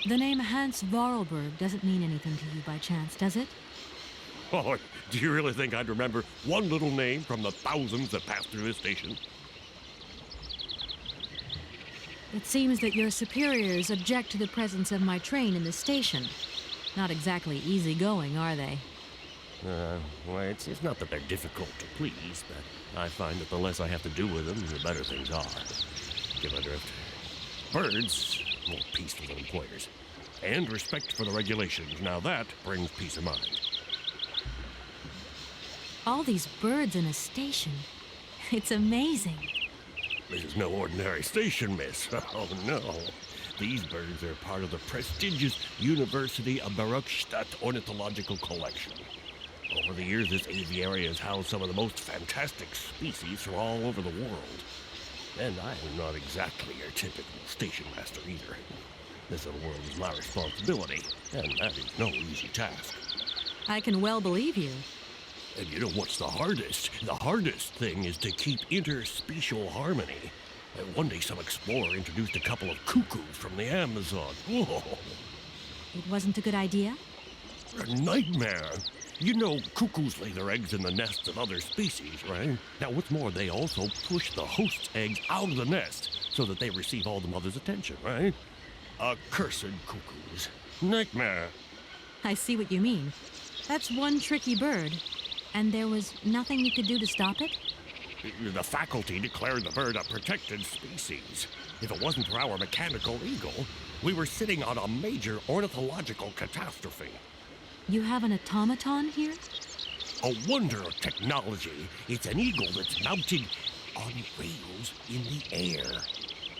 The name Hans Vorarlberg doesn't mean anything to you by chance, does it? Oh, do you really think I'd remember one little name from the thousands that pass through this station? It seems that your superiors object to the presence of my train in the station. Not exactly easygoing, are they? Well, it's not that they're difficult to please, but I find that the less I have to do with them, the better things are. Get my drift. Birds, more peaceful than employers. And respect for the regulations. Now that brings peace of mind. All these birds in a station. It's amazing. This is no ordinary station, miss. Oh, no. These birds are part of the prestigious University of Barockstadt Ornithological Collection. Over the years, this aviary has housed some of the most fantastic species from all over the world. And I am not exactly your typical station master either. This little world is my responsibility, and that is no easy task. I can well believe you. And you know what's the hardest? The hardest thing is to keep interspecial harmony. One day some explorer introduced a couple of cuckoos from the Amazon. Whoa! It wasn't a good idea? A nightmare! You know, cuckoos lay their eggs in the nests of other species, right? Now, what's more, they also push the host's eggs out of the nest so that they receive all the mother's attention, right? Accursed cuckoos. Nightmare. I see what you mean. That's one tricky bird. And there was nothing you could do to stop it? The faculty declared the bird a protected species. If it wasn't for our mechanical eagle, we were sitting on a major ornithological catastrophe. You have an automaton here? A wonder of technology. It's an eagle that's mounted on rails in the air.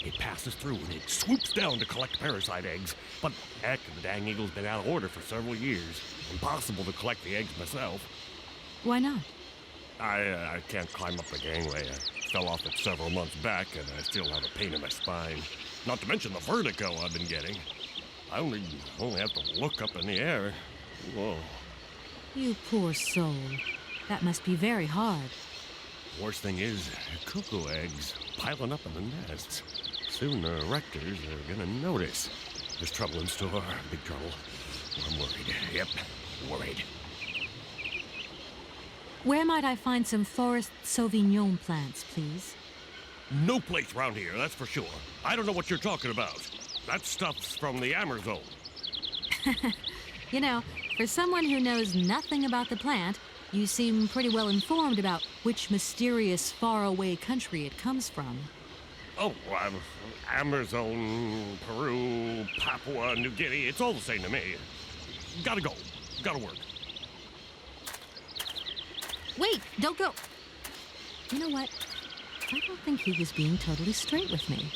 It passes through and it swoops down to collect parasite eggs. But heck, the dang eagle's been out of order for several years. Impossible to collect the eggs myself. Why not? I can't climb up the gangway. I fell off it several months back, and I still have a pain in my spine. Not to mention the vertigo I've been getting. I only have to look up in the air. Whoa. You poor soul. That must be very hard. Worst thing is, cuckoo eggs piling up in the nests. Soon the rectors are gonna notice. There's trouble in store, big trouble. I'm worried. Yep, worried. Where might I find some forest Sauvignon plants, please? No place around here, that's for sure. I don't know what you're talking about. That stuff's from the Amazon. You know, for someone who knows nothing about the plant, you seem pretty well informed about which mysterious faraway country it comes from. Oh, Amazon, Peru, Papua New Guinea, it's all the same to me. Gotta go. Gotta work. Wait, don't go. You know what? I don't think he was being totally straight with me.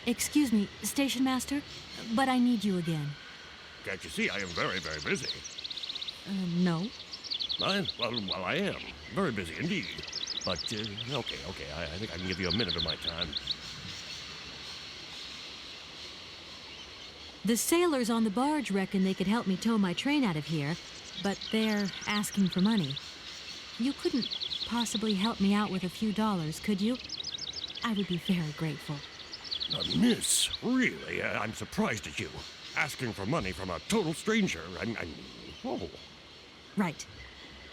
Excuse me, Station Master, but I need you again. Can't you see I am very, very busy? No. Well, I am. Very busy indeed. But, okay, I think I can give you a minute of my time. The sailors on the barge reckon they could help me tow my train out of here, but they're asking for money. You couldn't possibly help me out with a few dollars, could you? I would be very grateful. Miss, really, I'm surprised at you. Asking for money from a total stranger. Oh. Right.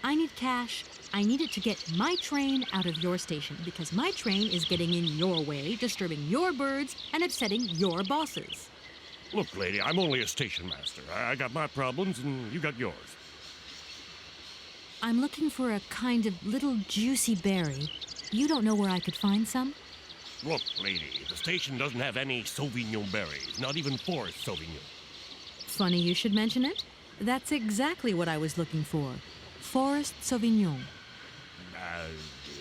I need cash. I need it to get my train out of your station because my train is getting in your way, disturbing your birds, and upsetting your bosses. Look, lady, I'm only a station master. I got my problems and you got yours. I'm looking for a kind of little juicy berry. You don't know where I could find some? Look, lady, the station doesn't have any Sauvignon berries, not even Forest Sauvignon. Funny you should mention it. That's exactly what I was looking for. Forest Sauvignon.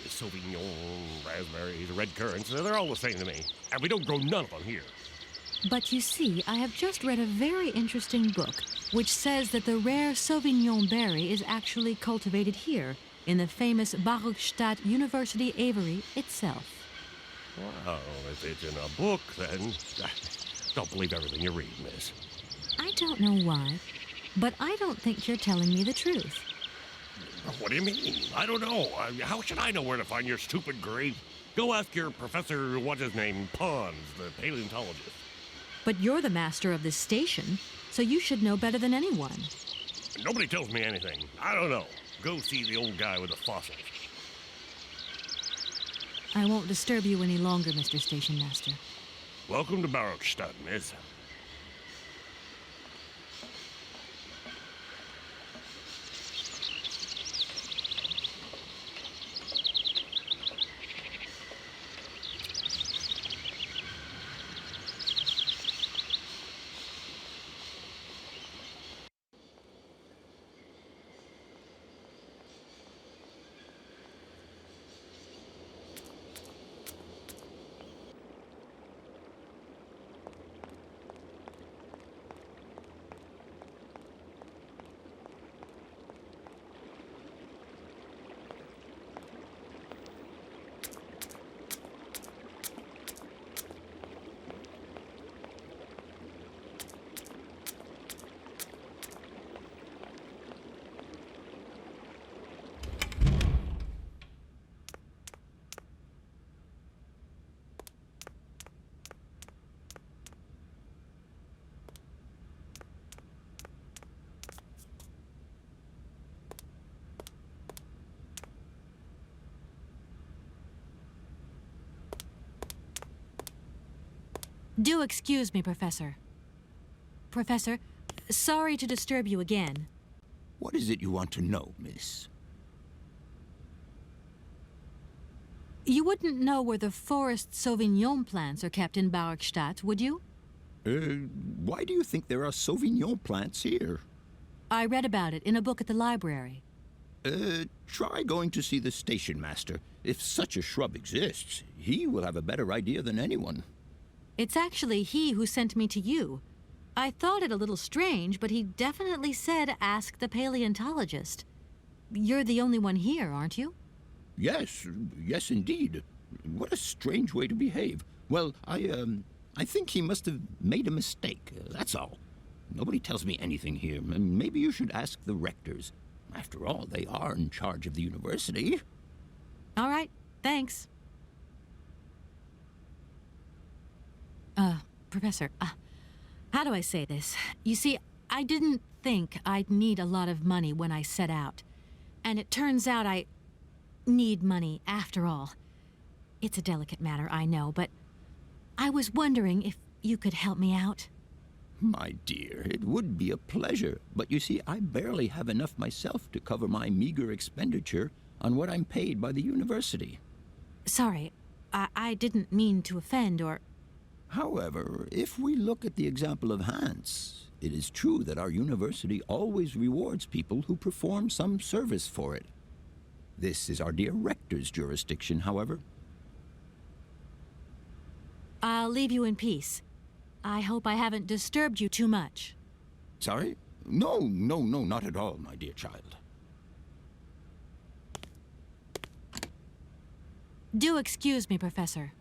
Sauvignon, raspberries, red currants, they're all the same to me. And we don't grow none of them here. But you see, I have just read a very interesting book which says that the rare Sauvignon berry is actually cultivated here in the famous Barokstadt University aviary itself. Well, if it's in a book, then don't believe everything you read, miss. I don't know why, but I don't think you're telling me the truth. What do you mean? I don't know. How should I know where to find your stupid grave? Go ask your professor, what's his name, Pons, the paleontologist. But you're the master of this station, so you should know better than anyone. Nobody tells me anything. I don't know. Go see the old guy with the fossils. I won't disturb you any longer, Mr. Station Master. Welcome to Barokstadt, miss. Do excuse me, Professor. Professor, sorry to disturb you again. What is it you want to know, miss? You wouldn't know where the Forest Sauvignon plants are kept in Barokstadt, would you? Why do you think there are Sauvignon plants here? I read about it in a book at the library. Try going to see the station master. If such a shrub exists, he will have a better idea than anyone. It's actually he who sent me to you. I thought it a little strange, but he definitely said ask the paleontologist. You're the only one here, aren't you? Yes indeed. What a strange way to behave. Well, I think he must have made a mistake, that's all. Nobody tells me anything here. Maybe you should ask the rectors. After all, they are in charge of the university. All right, thanks. Professor, how do I say this? You see, I didn't think I'd need a lot of money when I set out. And it turns out I need money after all. It's a delicate matter, I know, but I was wondering if you could help me out. My dear, it would be a pleasure. But you see, I barely have enough myself to cover my meager expenditure on what I'm paid by the university. Sorry, I didn't mean to offend or... However, if we look at the example of Hans, it is true that our university always rewards people who perform some service for it. This is our dear rector's jurisdiction, however. I'll leave you in peace. I hope I haven't disturbed you too much. Sorry? No, not at all, my dear child. Do excuse me, Professor.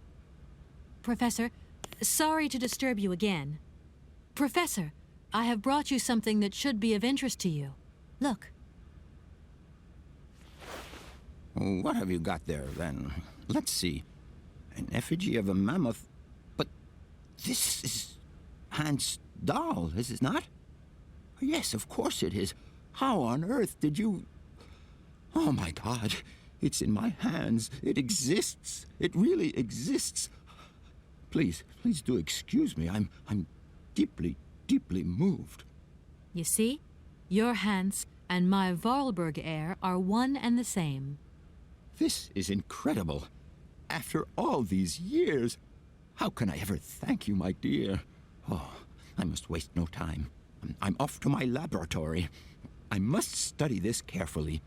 Professor, sorry to disturb you again. Professor, I have brought you something that should be of interest to you. Look. What have you got there, then? Let's see. An effigy of a mammoth. But this is Hans' doll, is it not? Yes, of course it is. How on earth did you... Oh, my God. It's in my hands. It exists. It really exists. Please do excuse me. I'm deeply moved. You see? Your Hans and my Vorarlberg heir are one and the same. This is incredible. After all these years, how can I ever thank you, my dear? Oh, I must waste no time. I'm off to my laboratory. I must study this carefully.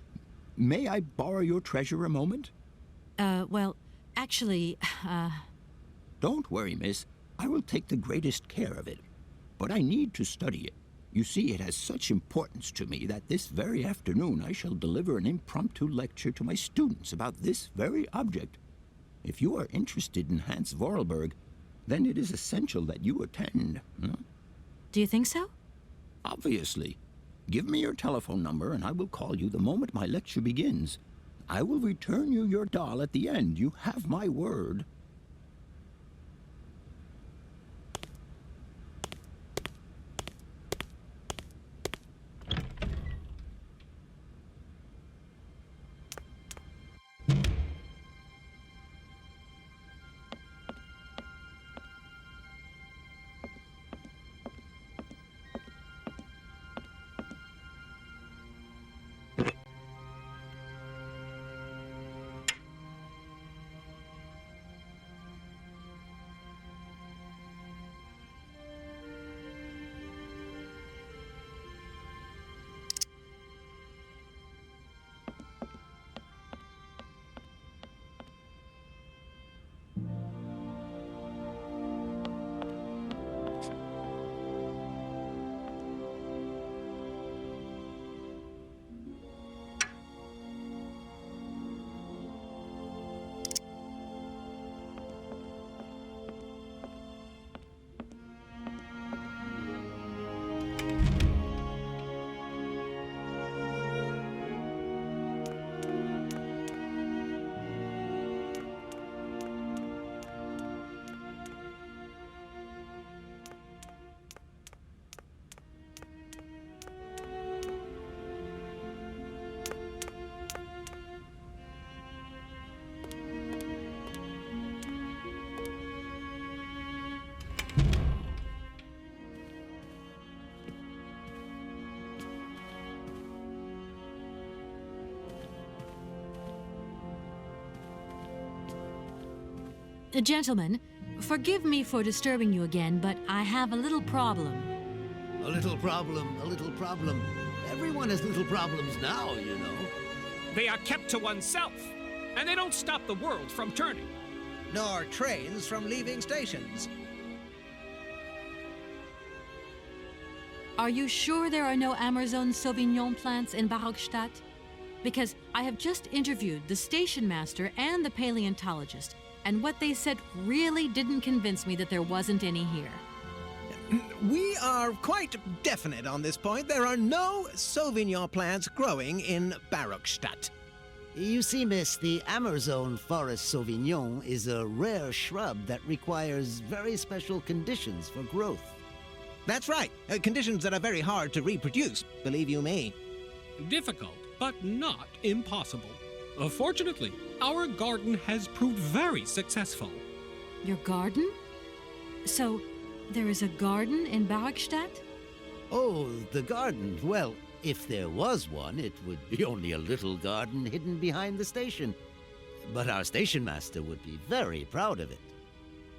May I borrow your treasure a moment? Well, actually, Don't worry, miss. I will take the greatest care of it. But I need to study it. You see, it has such importance to me that this very afternoon I shall deliver an impromptu lecture to my students about this very object. If you are interested in Hans Vorarlberg, then it is essential that you attend. do you think so? Obviously. Give me your telephone number and I will call you the moment my lecture begins. I will return you your doll at the end. You have my word. Gentlemen, forgive me for disturbing you again, but I have a little problem. A little problem. Everyone has little problems now, you know. They are kept to oneself, and they don't stop the world from turning. Nor trains from leaving stations. Are you sure there are no Amazon Sauvignon plants in Barockstadt? Because I have just interviewed the station master and the paleontologist, and what they said really didn't convince me that there wasn't any here. We are quite definite on this point. There are no Sauvignon plants growing in Barockstadt. You see, miss, the Amazon Forest Sauvignon is a rare shrub that requires very special conditions for growth. That's right. Conditions that are very hard to reproduce, believe you me. Difficult, but not impossible. Fortunately, our garden has proved very successful. Your garden? So, there is a garden in Barockstadt? Oh, the garden. Well, if there was one, it would be only a little garden hidden behind the station. But our station master would be very proud of it.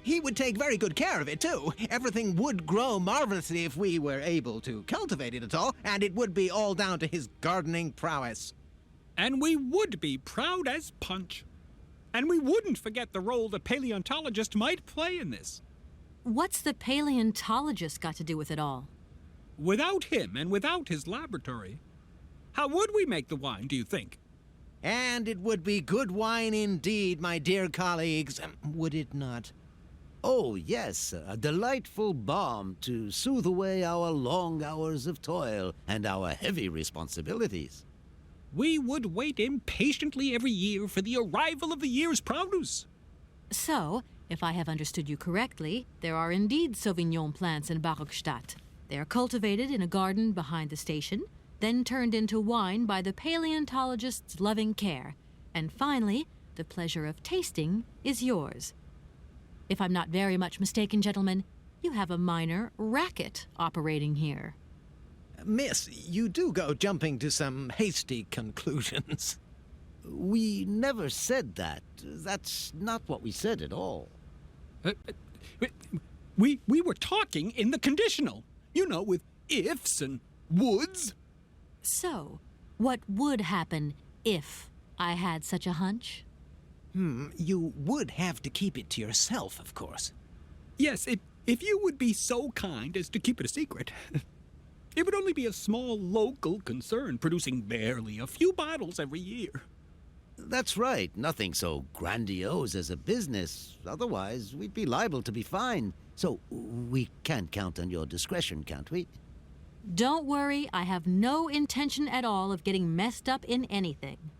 He would take very good care of it, too. Everything would grow marvelously if we were able to cultivate it at all, and it would be all down to his gardening prowess. And we would be proud as punch. And we wouldn't forget the role the paleontologist might play in this. What's the paleontologist got to do with it all? Without him and without his laboratory, how would we make the wine, do you think? And it would be good wine indeed, my dear colleagues, would it not? Oh, yes, a delightful balm to soothe away our long hours of toil and our heavy responsibilities. We would wait impatiently every year for the arrival of the year's produce. So, if I have understood you correctly, there are indeed Sauvignon plants in Barokstadt. They are cultivated in a garden behind the station, then turned into wine by the paleontologist's loving care, and finally, the pleasure of tasting is yours. If I'm not very much mistaken, gentlemen, you have a minor racket operating here. Miss, you do go jumping to some hasty conclusions. We never said that. That's not what we said at all. We were talking in the conditional, you know, with ifs and woulds. So, what would happen if I had such a hunch? You would have to keep it to yourself, of course. Yes, if you would be so kind as to keep it a secret. It would only be a small local concern, producing barely a few bottles every year. That's right. Nothing so grandiose as a business. Otherwise, we'd be liable to be fined. So we can't count on your discretion, can't we? Don't worry, I have no intention at all of getting messed up in anything.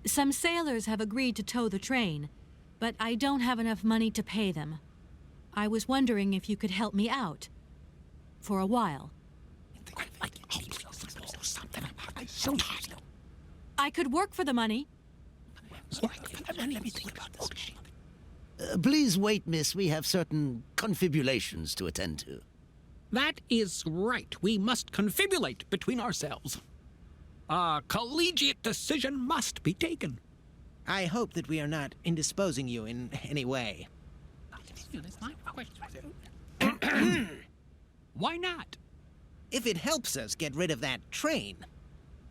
Some sailors have agreed to tow the train, but I don't have enough money to pay them. I was wondering if you could help me out. For a while. I could work for the money. Please wait, miss. We have certain confibulations to attend to. That is right. We must confibulate between ourselves. A collegiate decision must be taken. I hope that we are not indisposing you in any way. Why not? If it helps us get rid of that train.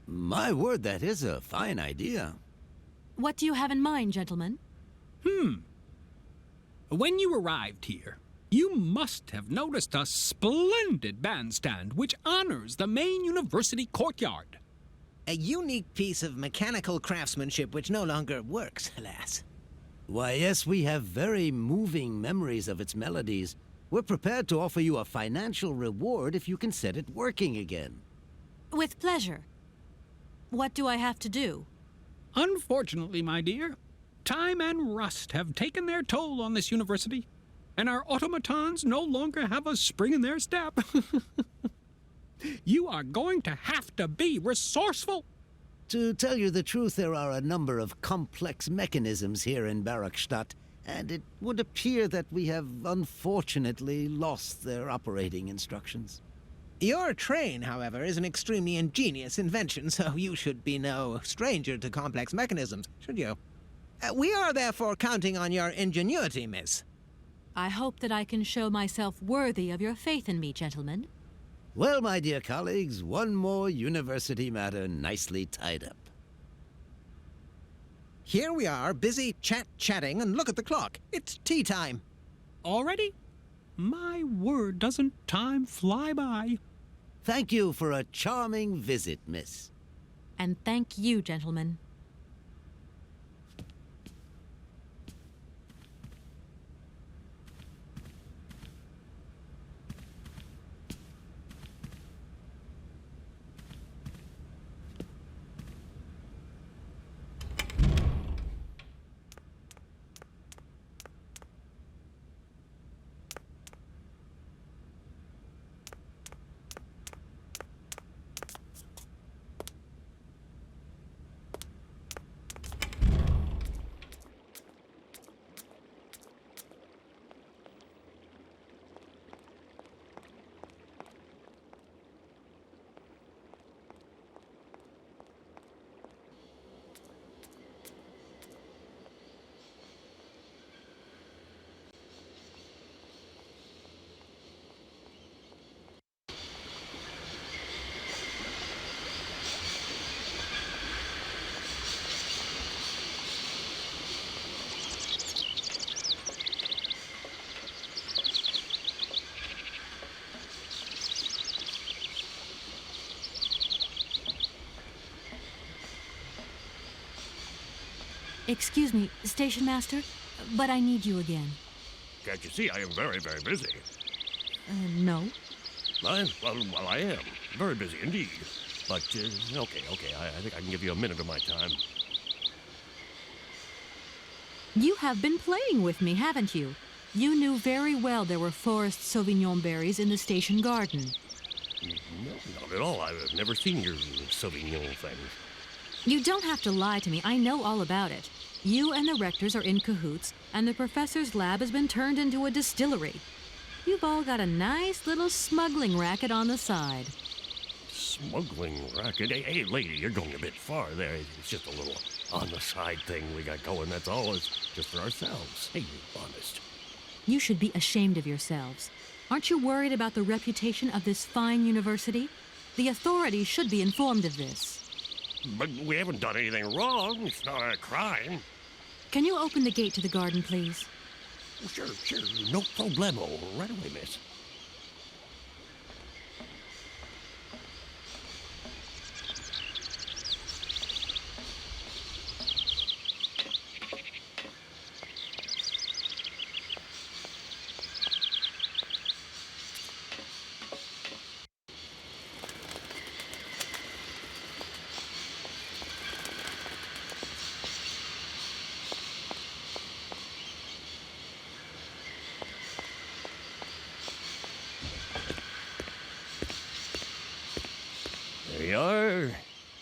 My word, that is a fine idea. What do you have in mind, gentlemen? When you arrived here, you must have noticed a splendid bandstand which honors the main university courtyard. A unique piece of mechanical craftsmanship which no longer works, alas. Why, yes, we have very moving memories of its melodies. We're prepared to offer you a financial reward if you can set it working again. With pleasure. What do I have to do? Unfortunately, my dear, time and rust have taken their toll on this university, and our automatons no longer have a spring in their step. You are going to have to be resourceful. To tell you the truth, there are a number of complex mechanisms here in Barokstadt, and it would appear that we have unfortunately lost their operating instructions. Your train, however, is an extremely ingenious invention, so you should be no stranger to complex mechanisms, should you? We are therefore counting on your ingenuity, miss. I hope that I can show myself worthy of your faith in me, gentlemen. Well, my dear colleagues, one more university matter nicely tied up. Here we are, busy chatting, and look at the clock. It's tea time. Already? My word, doesn't time fly by? Thank you for a charming visit, miss. And thank you, gentlemen. Excuse me, Station Master, but I need you again. Can't you see I am very, very busy? No. Well, I am. Very busy indeed. But, okay, I think I can give you a minute of my time. You have been playing with me, haven't you? You knew very well there were forest Sauvignon berries in the station garden. No, not at all. I've never seen your Sauvignon thing. You don't have to lie to me. I know all about it. You and the rectors are in cahoots, and the professor's lab has been turned into a distillery. You've all got a nice little smuggling racket on the side. Smuggling racket? Hey, lady, you're going a bit far there. It's just a little on-the-side thing we got going, that's all. It's just for ourselves. Hey, honest. You should be ashamed of yourselves. Aren't you worried about the reputation of this fine university? The authorities should be informed of this. But we haven't done anything wrong. It's not a crime. Can you open the gate to the garden, please? Sure. No problemo. Right away, miss. There you are.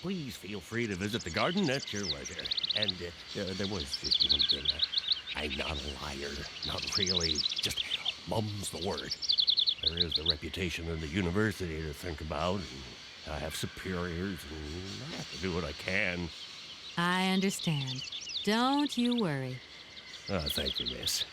Please feel free to visit the garden at your leisure. And there was just one thing. I'm not a liar. Not really. Just mum's the word. There is the reputation of the university to think about. And I have superiors, and I have to do what I can. I understand. Don't you worry. Oh, thank you, miss.